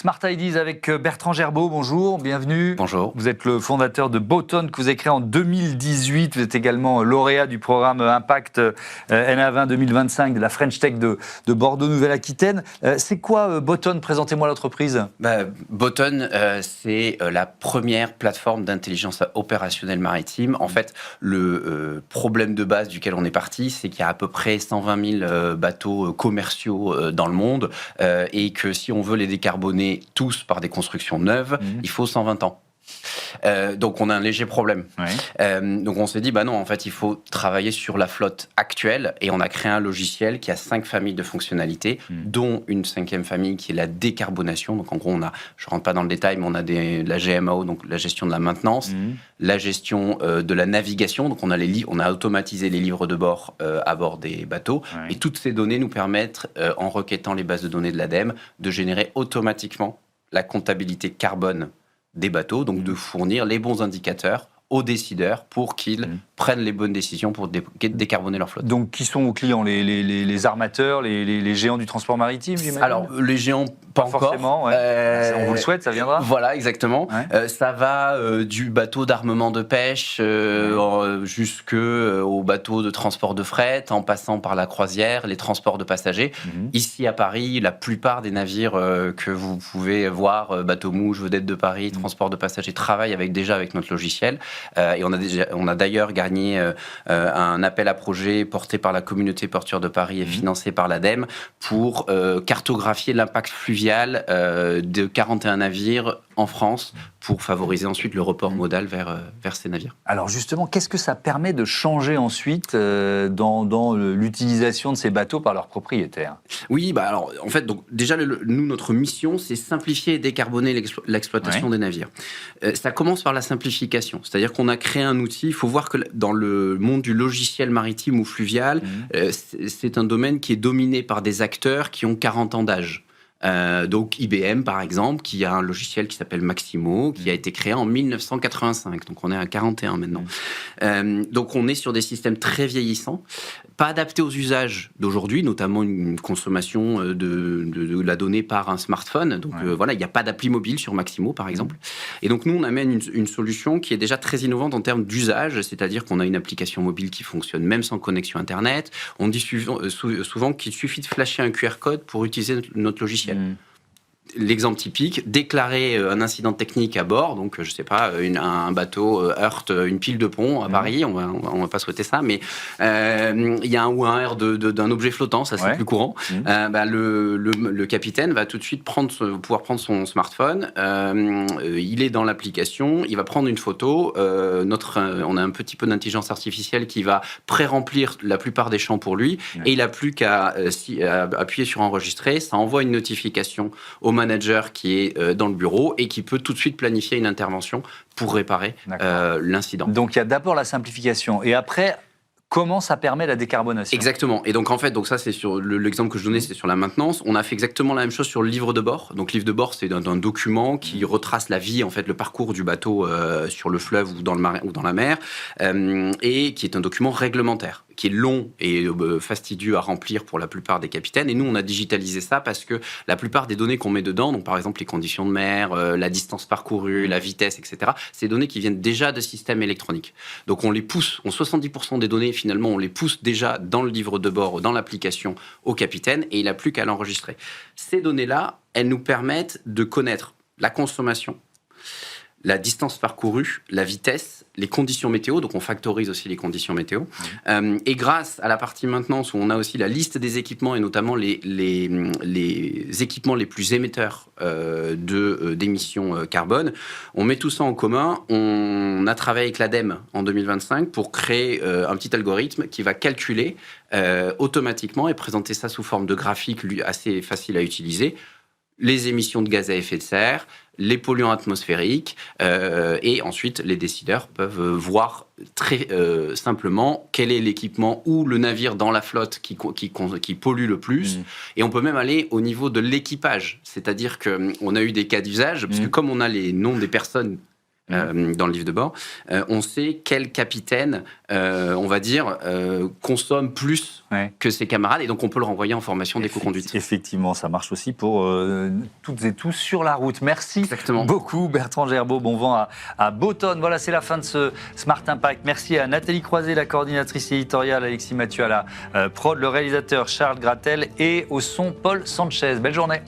Smart Ideas avec Bertrand Gerbeau, bonjour, bienvenue. Bonjour. Vous êtes le fondateur de Boton que vous avez créé en 2018. Vous êtes également lauréat du programme Impact NA20 2025 de la French Tech de Bordeaux Nouvelle-Aquitaine. C'est quoi Boton? Présentez-moi l'entreprise. Boton, c'est la première plateforme d'intelligence opérationnelle maritime. En fait, le problème de base duquel on est parti, c'est qu'il y a à peu près 120 000 bateaux commerciaux dans le monde et que si on veut les décarboner tous par des constructions neuves, il faut 120 ans. Donc on a un léger problème. Donc on s'est dit, non, en fait, il faut travailler sur la flotte actuelle et on a créé un logiciel qui a 5 familles de fonctionnalités, dont une 5e famille qui est la décarbonation. Donc en gros, je ne rentre pas dans le détail, mais on a la GMAO, donc la gestion de la maintenance, la gestion de la navigation. Donc on a automatisé les livres de bord à bord des bateaux. Et toutes ces données nous permettent, en requêtant les bases de données de l'ADEME, de générer automatiquement la comptabilité carbone des bateaux, donc de fournir les bons indicateurs aux décideurs pour qu'ils prennent les bonnes décisions pour décarboner leur flotte. Donc, qui sont vos clients? Les armateurs, les géants du transport maritime, j'imagine? Alors, les géants, pas encore. Forcément, on vous le souhaite, ça viendra. Voilà, exactement. Ça va du bateau d'armement de pêche jusqu'au bateau de transport de fret, en passant par la croisière, les transports de passagers. Ici, à Paris, la plupart des navires que vous pouvez voir, bateau mouche, vedette de Paris, transport de passagers, travaillent déjà avec notre logiciel. Et on a d'ailleurs gagné un appel à projet porté par la communauté portuaire de Paris et financé par l'ADEME pour cartographier l'impact fluvial de 41 navires en France pour favoriser ensuite le report modal vers ces navires. Alors justement, qu'est-ce que ça permet de changer ensuite dans l'utilisation de ces bateaux par leurs propriétaires? Oui, alors en fait, donc déjà nous, notre mission, c'est simplifier et décarboner l'exploitation des navires. Ça commence par la simplification, c'est-à-dire qu'on a créé un outil. Il faut voir que dans le monde du logiciel maritime ou fluvial, c'est un domaine qui est dominé par des acteurs qui ont 40 ans d'âge. Donc IBM par exemple, qui a un logiciel qui s'appelle Maximo, qui a été créé en 1985, donc on est à 41 maintenant. Donc on est sur des systèmes très vieillissants, pas adaptés aux usages d'aujourd'hui, notamment une consommation de la donnée par un smartphone. Donc voilà, il n'y a pas d'appli mobile sur Maximo par exemple. Et donc nous on amène une solution qui est déjà très innovante en termes d'usage, c'est-à-dire qu'on a une application mobile qui fonctionne même sans connexion Internet. On dit souvent qu'il suffit de flasher un QR code pour utiliser notre logiciel. L'exemple typique, déclarer un incident technique à bord, donc je sais pas, un bateau heurte une pile de pont à Paris, on va pas souhaiter ça, mais il y a un R d'un objet flottant, ça c'est plus courant. Le capitaine va tout de suite pouvoir prendre son smartphone, il est dans l'application, il va prendre une photo, on a un petit peu d'intelligence artificielle qui va pré-remplir la plupart des champs pour lui, et il n'a plus qu'à appuyer sur enregistrer, ça envoie une notification au manager qui est dans le bureau et qui peut tout de suite planifier une intervention pour réparer l'incident. Donc il y a d'abord la simplification et après, comment ça permet la décarbonation? Exactement. Et donc en fait, ça c'est sur l'exemple que je donnais, c'est sur la maintenance. On a fait exactement la même chose sur le livre de bord. Donc livre de bord, c'est un document qui retrace la vie, en fait, le parcours du bateau sur le fleuve ou dans la mer, et qui est un document réglementaire, qui est long et fastidieux à remplir pour la plupart des capitaines. Et nous, on a digitalisé ça parce que la plupart des données qu'on met dedans, donc par exemple les conditions de mer, la distance parcourue, la vitesse, etc., c'est des données qui viennent déjà de systèmes électroniques. Donc on les pousse, 70% des données, finalement, on les pousse déjà dans le livre de bord, dans l'application au capitaine, et il n'a plus qu'à l'enregistrer. Ces données-là, elles nous permettent de connaître la consommation, la distance parcourue, la vitesse, les conditions météo, donc on factorise aussi les conditions météo. Et grâce à la partie maintenance, où on a aussi la liste des équipements, et notamment les équipements les plus émetteurs d'émissions carbone, on met tout ça en commun. On a travaillé avec l'ADEME en 2025 pour créer un petit algorithme qui va calculer automatiquement et présenter ça sous forme de graphique assez facile à utiliser, les émissions de gaz à effet de serre, les polluants atmosphériques, et ensuite les décideurs peuvent voir très simplement quel est l'équipement ou le navire dans la flotte qui pollue le plus. Et on peut même aller au niveau de l'équipage, c'est-à-dire qu'on a eu des cas d'usage, parce que comme on a les noms des personnes dans le livre de bord, on sait quel capitaine, on va dire, consomme plus que ses camarades, et donc on peut le renvoyer en formation d'éco-conduite. Effectivement, ça marche aussi pour toutes et tous sur la route. Merci beaucoup Bertrand Gerbaud, bon vent à Boton. Voilà, c'est la fin de ce Smart Impact. Merci à Nathalie Croiset, la coordinatrice éditoriale, Alexis Mathieu à la prod, le réalisateur Charles Gratel et au son Paul Sanchez. Belle journée.